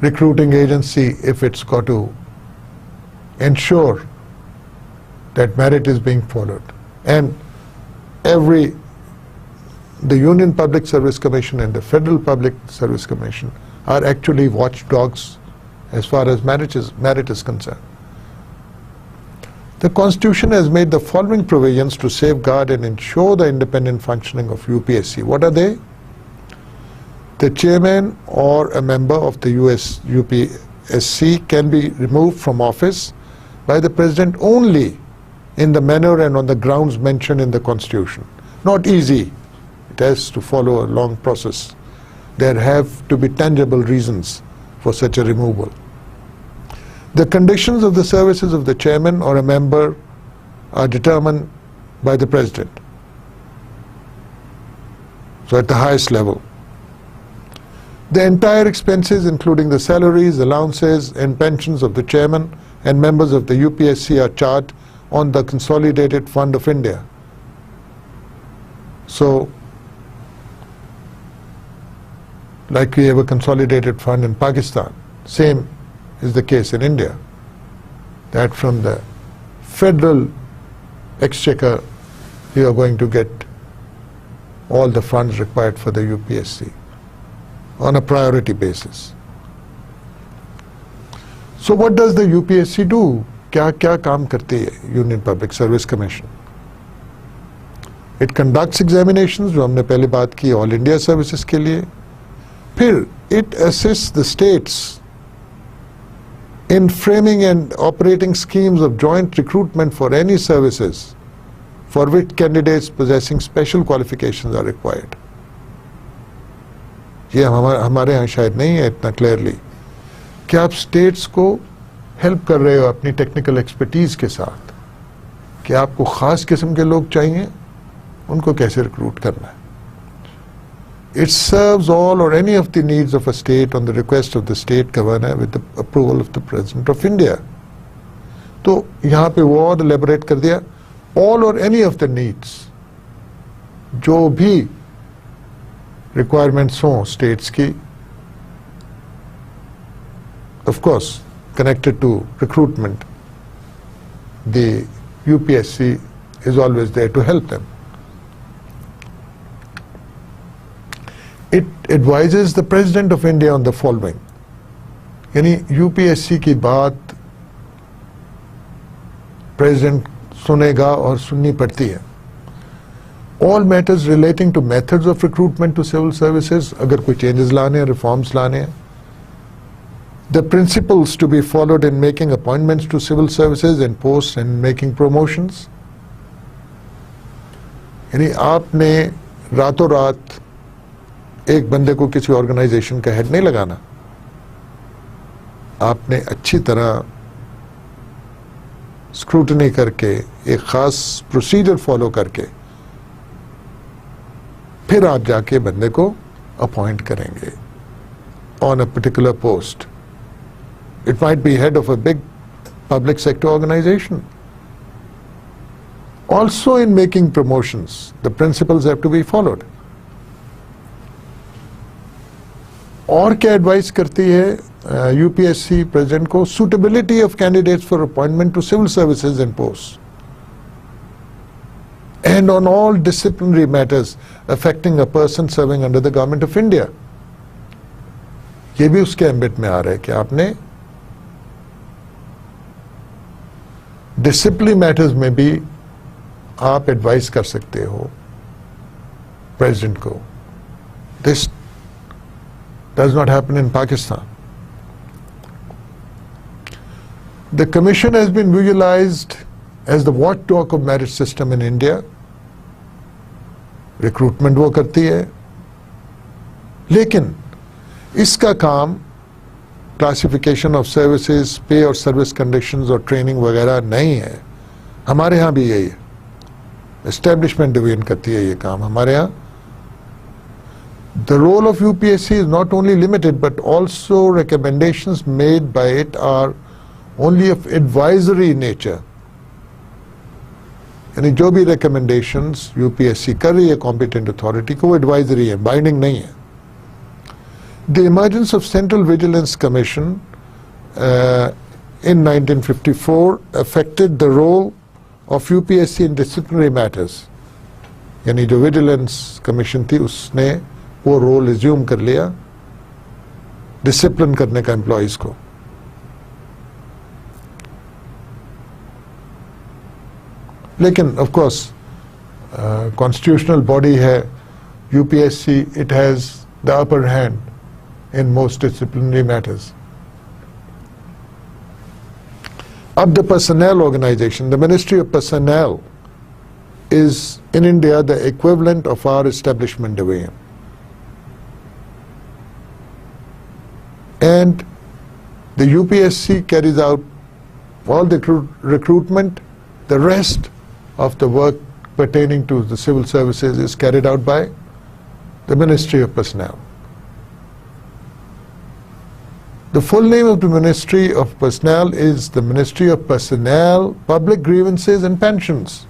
Speaker 1: recruiting agency if it's got to ensure that merit is being followed. And the Union Public Service Commission and the Federal Public Service Commission are actually watchdogs as far as merit is concerned. The Constitution has made the following provisions to safeguard and ensure the independent functioning of UPSC. What are they? The chairman or a member of the UPSC can be removed from office by the President only in the manner and on the grounds mentioned in the Constitution. Not easy. It has to follow a long process. There have to be tangible reasons for such a removal. The conditions of the services of the chairman or a member are determined by the president. So at the highest level. The entire expenses, including the salaries, allowances, and pensions of the chairman and members of the UPSC, are charged on the Consolidated Fund of India. So, like we have a consolidated fund in Pakistan, same is the case in India, that from the federal exchequer you are going to get all the funds required for the UPSC on a priority basis. So what does the UPSC do? क्या क्या काम करती है Union Public Service Commission? It conducts examinations, जो हमने पहले बात की ऑल इंडिया सर्विसेज के लिए. फिर it assists the states in framing and operating schemes of joint recruitment for any services for which candidates possessing special qualifications are required. ये हमारे यहाँ शायद नहीं है इतना क्लियरली कि आप स्टेट्स को हेल्प कर रहे हो अपनी टेक्निकल एक्सपर्टीज के साथ कि आपको खास किस्म के लोग चाहिए, उनको कैसे रिक्रूट करना है. It serves all or any of the needs of a state on the request of the state governor with the approval of the President of India. तो यहाँ पे वो और elaborate कर दिया, all or any of the needs, जो भी requirements हों states की, of course connected to recruitment, the UPSC is always there to help them. It advises the President of India on the following. यानी UPSC की बात President सुनेगा और सुननी पड़ती है. All matters relating to methods of recruitment to civil services, अगर कोई changes लाने हैं, reforms लाने हैं, the principles to be followed in making appointments to civil services and posts and making promotions. यानी आपने रातों रात एक बंदे को किसी ऑर्गेनाइजेशन का हेड नहीं लगाना. आपने अच्छी तरह स्क्रूटनी करके एक खास प्रोसीजर फॉलो करके फिर आप जाके बंदे को अपॉइंट करेंगे on a particular post. It might be head of a big public sector organisation. Also in making promotions the principles have to be followed. और क्या एडवाइस करती है यूपीएससी प्रेसिडेंट को? Suitability of candidates for appointment to civil services and post and on all disciplinary matters affecting a person serving under the government of India. ये भी उसके ambit में आ रहा है कि आपने डिसिप्लिन मैटर्स में भी आप एडवाइस कर सकते हो प्रेसिडेंट को. This does not happen in Pakistan. The commission has been visualized as the watchdog of merit system in India. Recruitment वो करती है, लेकिन इसका काम classification of services, pay और service conditions और training वगैरह नहीं है. हमारे यहाँ भी यही है. Establishment division करती है ये काम हमारे यहाँ. The role of UPSC is not only limited, but also recommendations made by it are only of advisory nature. यानी जो भी recommendations UPSC कर रही है competent authority को, वो advisory है, binding नहीं है. The emergence of Central Vigilance Commission in 1954 affected the role of UPSC in disciplinary matters. यानी जो Vigilance Commission थी उसने वो रोल रिज्यूम कर लिया डिसिप्लिन करने का एम्प्लॉइज को. लेकिन ऑफ कोर्स कॉन्स्टिट्यूशनल बॉडी है UPSC. It has the upper hand in most disciplinary matters. अब the personnel organisation, the ministry of personnel is in India the equivalent of our establishment division. And The UPSC carries out all the recruitment. The rest of the work pertaining to the civil services is carried out by the Ministry of Personnel. The full name of the Ministry of Personnel is the Ministry of Personnel, Public Grievances and Pensions.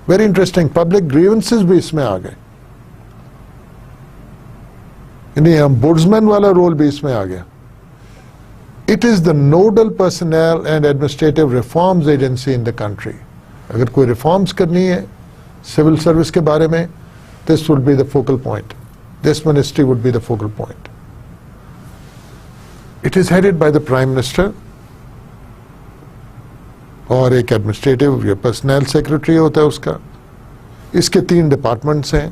Speaker 1: Very interesting, public grievances भी इसमें आ गए, यानी ombudsman वाला role भी इसमें आ गया. It is the nodal personnel and administrative reforms agency in the country. अगर कोई reforms करनी है civil service के बारे में, this would be the focal point. This ministry would be the focal point. It is headed by the Prime Minister और एक administrative या पर्सनल सेक्रेटरी होता है उसका. इसके 3 डिपार्टमेंट्स हैं,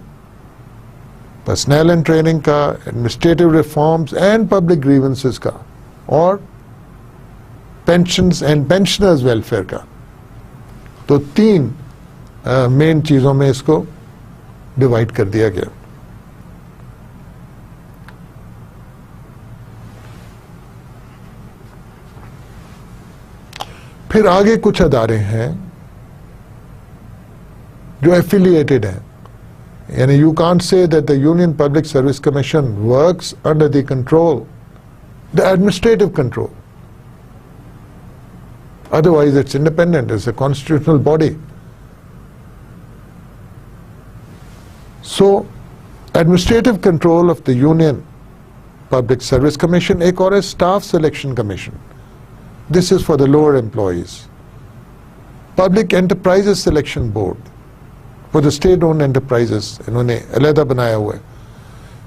Speaker 1: पर्सनल एंड ट्रेनिंग का, administrative reforms and public grievances का, और पेंशन्स एंड पेंशनर्स वेलफेयर का. तो 3 मेन चीज़ों में इसको डिवाइड कर दिया गया. फिर आगे कुछ अदारे हैं जो एफिलिएटेड हैं, यानी you can't say that the union public service commission works under the control, the administrative control. Otherwise it's independent, it's a constitutional body. So administrative control of the Union Public Service Commission, एक और है Staff Selection Commission. This is for the lower employees. Public Enterprises Selection Board for the state-owned enterprises, इन्होंने अलहदा बनाया हुआ है.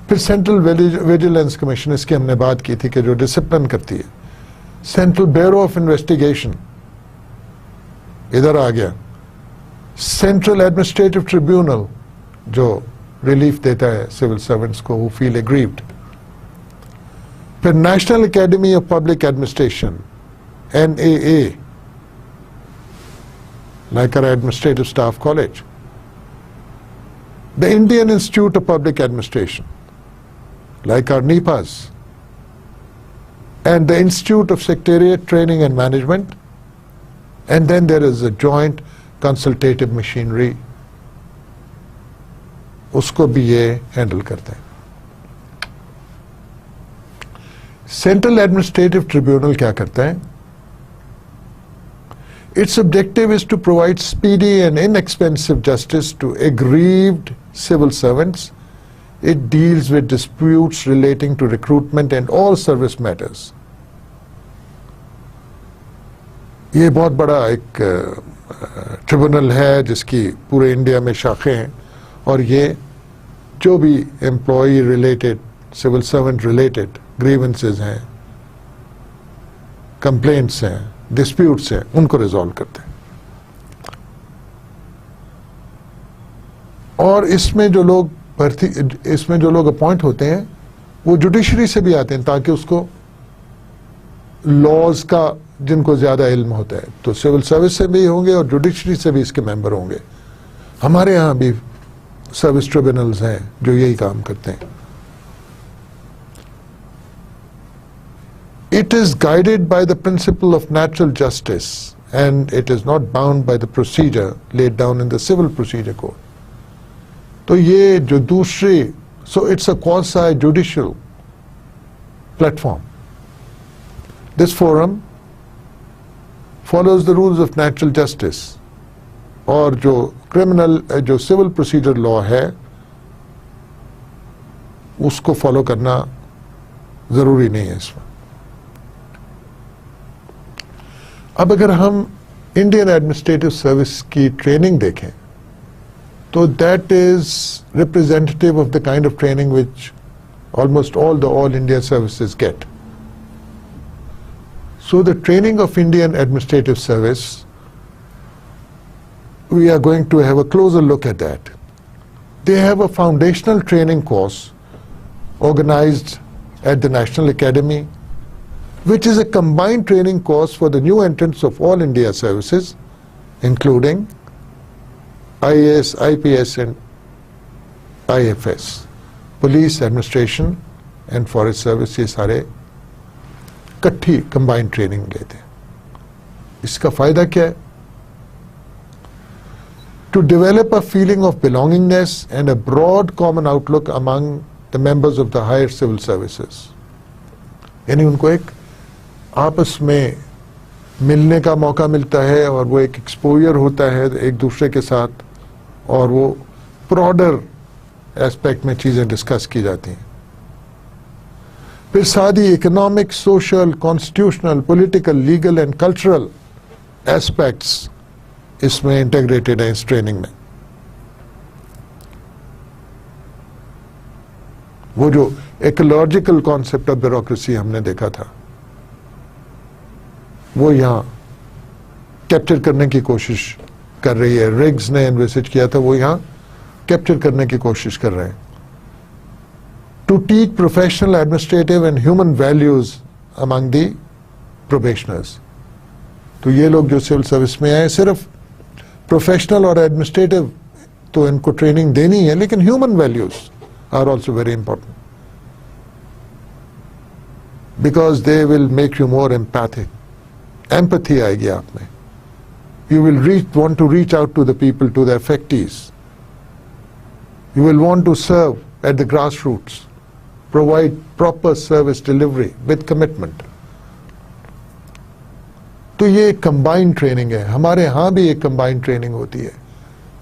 Speaker 1: फिर Central Vigilance Commission, इसकी हमने बात की थी कि जो डिसिप्लिन करती है. Central Bureau of Investigation इधर आ गया. Central Administrative Tribunal जो रिलीफ देता है सिविल सर्वेंट्स को who feel aggrieved. फिर National Academy of Public Administration, NAA, like our Administrative Staff College. The Indian Institute of Public Administration, like our NIPAs, and the Institute of Secretariat Training and Management, and then there is a joint consultative machinery, उसको भी ये handle करते हैं. Central administrative tribunal क्या करता है? Its objective is to provide speedy and inexpensive justice to aggrieved civil servants. It deals with disputes relating to recruitment and all service matters. ये बहुत बड़ा एक ट्रिब्यूनल है जिसकी पूरे इंडिया में शाखें हैं, और ये जो भी employee related, civil servant related grievances हैं, कंप्लेंट्स हैं, डिस्प्यूट्स हैं, उनको रिजॉल्व करते हैं. और इसमें जो लोग अपॉइंट होते हैं वो जुडिशरी से भी आते हैं, ताकि उसको लॉज का जिनको ज्यादा इल्म होता है, तो सिविल सर्विस से भी होंगे और जुडिशरी से भी इसके मेंबर होंगे. हमारे यहाँ भी सर्विस ट्रिब्यूनल्स हैं जो यही काम करते हैं. It is guided by the principle of natural justice and it is not bound by the procedure laid down in the Civil Procedure Code. तो ये जो दूसरी, so it's a quasi-judicial platform. This forum follows the rules of natural justice, और जो criminal जो civil procedure law है उसको follow करना जरूरी नहीं है इसमें. अब अगर हम इंडियन एडमिनिस्ट्रेटिव सर्विस की ट्रेनिंग देखें तो that is representative of the kind of training which almost all the all India services get. So the training of Indian Administrative Service, we are going to have a closer look at that. They have a foundational training course organized at the National Academy, which is a combined training course for the new entrants of all India services, including IAS, IPS and IFS, police, administration and forest service. ये सारे इकट्ठी combined training लेते हैं। इसका फायदा क्या है? To develop a feeling of belongingness and a broad common outlook among the members of the higher civil services. यानी उनको एक आपस में मिलने का मौका मिलता है और वो एक एक्सपोजर होता है एक दूसरे के साथ, और वो ब्रॉडर एस्पेक्ट में चीज़ें डिस्कस की जाती हैं। फिर सारी economic, social, constitutional, political, legal and cultural aspects इसमें इंटीग्रेटेड है इस ट्रेनिंग में। वो जो इकोलॉजिकल कॉन्सेप्ट ऑफ ब्यूरोक्रेसी हमने देखा था, वो यहां कैप्चर करने की कोशिश कर रही है। रिग्स ने एनविसिज किया था, वो यहां कैप्चर करने की कोशिश कर रहे हैं। To teach professional, administrative and human values among the probationers. तो ये लोग जो सिविल सर्विस में आए, सिर्फ प्रोफेशनल और एडमिनिस्ट्रेटिव तो इनको ट्रेनिंग देनी है, लेकिन human values are also very important, because they will make you more empathic. Empathy आएगी आप में। You will want to reach out to the people, to the affectees. You will want to serve at the grassroots, provide proper service delivery with commitment. तो ये एक combined training है। हमारे यहाँ भी एक कंबाइंड ट्रेनिंग होती है,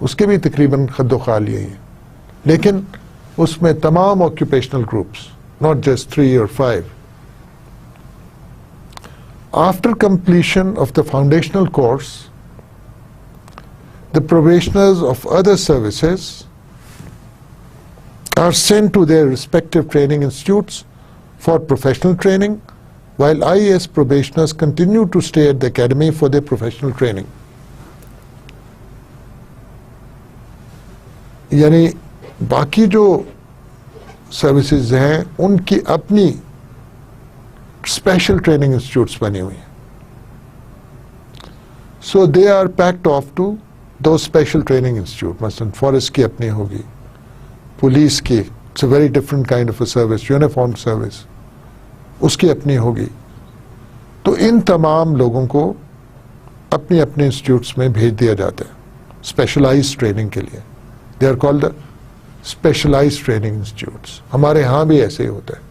Speaker 1: उसके भी तकरीबन खद्दोखाल यही है, लेकिन उसमें तमाम occupational groups, not just 3 or 5. After completion of the foundational course, the probationers of other services are sent to their respective training institutes for professional training, while IAS probationers continue to stay at the academy for their professional training. यानी बाकी जो services हैं उनकी अपनी special training institutes बनी हुई हैं, so they are packed off to दो स्पेशल ट्रेनिंग इंस्टीट्यूट। मसलन फॉरेस्ट की अपनी होगी, पुलिस की, it's a very different kind of a service, uniform service, उसकी अपनी होगी। तो इन तमाम लोगों को अपने अपने इंस्टीट्यूट्स में भेज दिया जाता है स्पेशलाइज्ड ट्रेनिंग के लिए। They are called the specialised training institutes. हमारे यहाँ भी ऐसे ही होता है।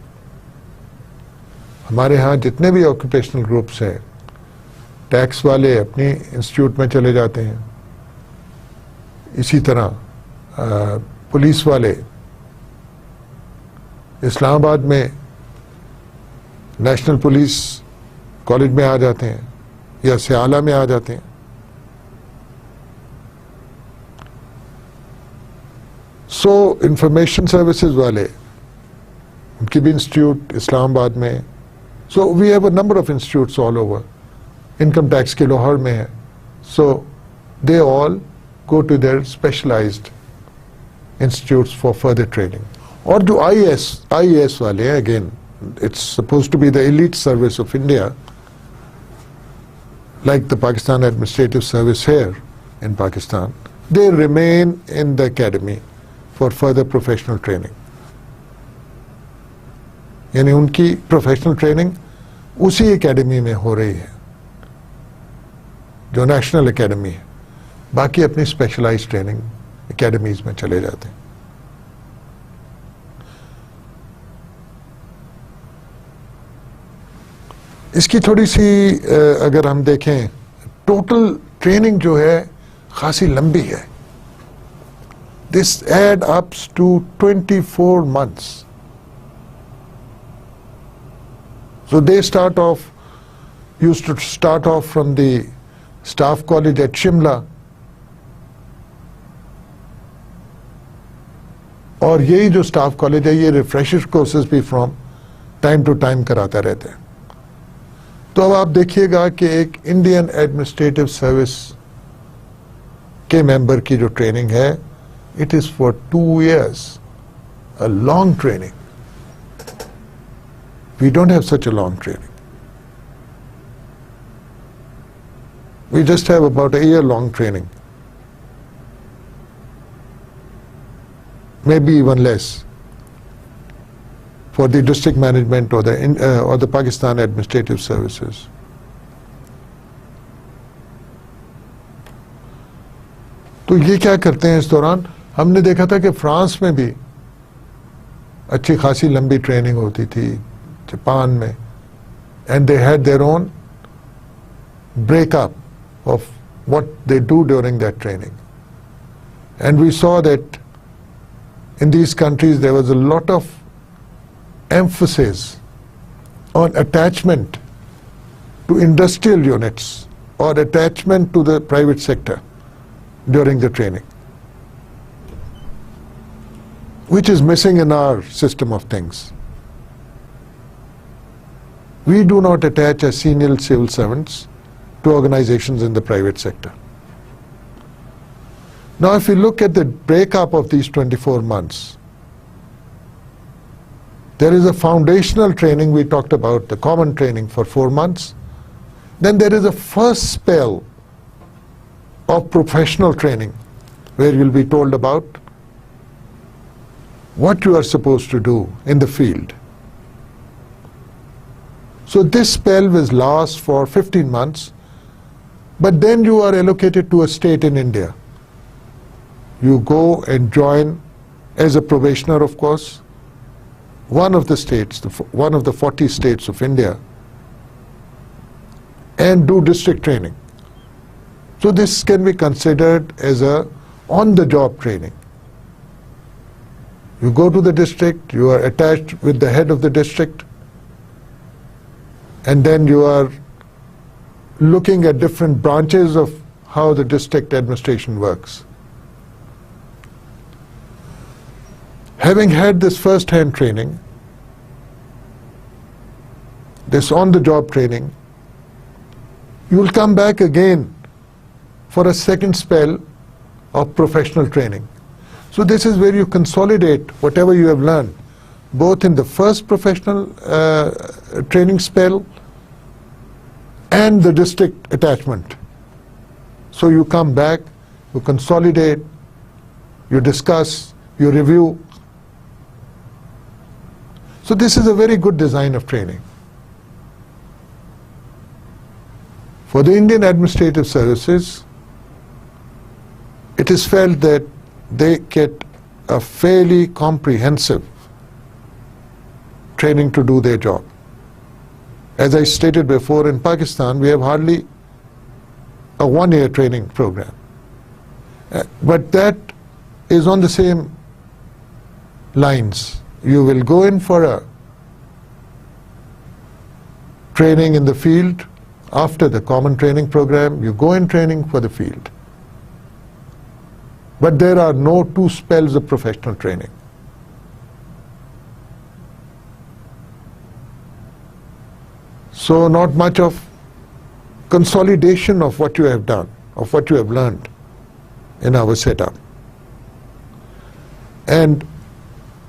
Speaker 1: हमारे यहाँ जितने भी ऑक्यूपेशनल ग्रुप्स हैं, टैक्स वाले अपने इंस्टीट्यूट में चले जाते हैं, इसी तरह पुलिस वाले इस्लामाबाद में नेशनल पुलिस कॉलेज में आ जाते हैं या सियाला में आ जाते हैं। सो इंफॉर्मेशन सर्विसेज वाले, उनकी भी इंस्टीट्यूट इस्लामाबाद में। So we have a number of institutes all over. Income tax के लाहौर में है। So they all go to their specialised institutes for further training. और जो आईएएस वाले हैं, again it's supposed to be the elite service of India, like the Pakistan Administrative Service here in Pakistan. They remain in the academy for further professional training. यानी उनकी professional training उसी academy में हो रही है जो नेशनल एकेडमी है। बाकी अपनी स्पेशलाइज्ड ट्रेनिंग एकेडमीज में चले जाते हैं। इसकी थोड़ी सी अगर हम देखें, टोटल ट्रेनिंग जो है खासी लंबी है। This add ups to 24 months. So they used to start off from the staff college at Shimla, और यही जो स्टाफ कॉलेज है ये रिफ्रेशर कोर्सेज भी फ्रॉम टाइम टू टाइम कराता रहता है। तो अब आप देखिएगा कि एक इंडियन एडमिनिस्ट्रेटिव सर्विस के मेंबर की जो ट्रेनिंग है, it is for 2 years, a long training. We don't have such a long training. We just have about a year long training, maybe even less, for the district management or the Pakistan Administrative Services. तो ये क्या करते हैं इस दौरान? हमने देखा था कि फ्रांस में भी अच्छी खासी लंबी ट्रेनिंग होती थी, जापान में, and they had their own breakup of what they do during that training. And we saw that in these countries there was a lot of emphasis on attachment to industrial units or attachment to the private sector during the training, which is missing in our system of things. We do not attach as senior civil servants to organizations in the private sector. Now, if you look at the breakup of these 24 months, there is a foundational training we talked about, the common training for 4 months. Then there is a first spell of professional training where you'll be told about what you are supposed to do in the field. So this spell will last for 15 months, but then you are allocated to a state in India. You go and join as a probationer, of course, one of the states, one of the 40 states of India, and do district training. So this can be considered as a on-the-job training. You go to the district, you are attached with the head of the district, and then you are looking at different branches of how the district administration works. Having had this first-hand training, this on-the-job training, you will come back again for a second spell of professional training. So this is where you consolidate whatever you have learned, both in the first professional training spell and the district attachment. So you come back, you consolidate, you discuss, you review. So this is a very good design of training. For the Indian Administrative Services, it is felt that they get a fairly comprehensive training to do their job. As I stated before, in Pakistan we have hardly a one-year training program. But that is on the same lines. You will go in for a training in the field. After the common training program, you go in training for the field. But there are no two spells of professional training. So not much of consolidation of what you have done, of what you have learned in our setup. And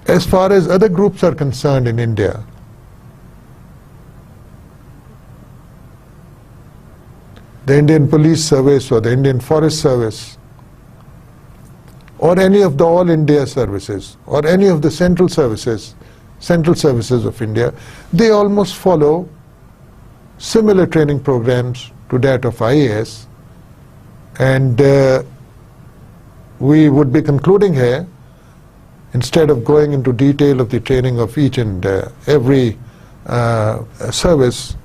Speaker 1: as far as other groups are concerned in India, the Indian Police Service or the Indian Forest Service or any of the All India services or any of the central services of India, they almost follow similar training programs to that of IAS. And we would be concluding here, instead of going into detail of the training of each and every service,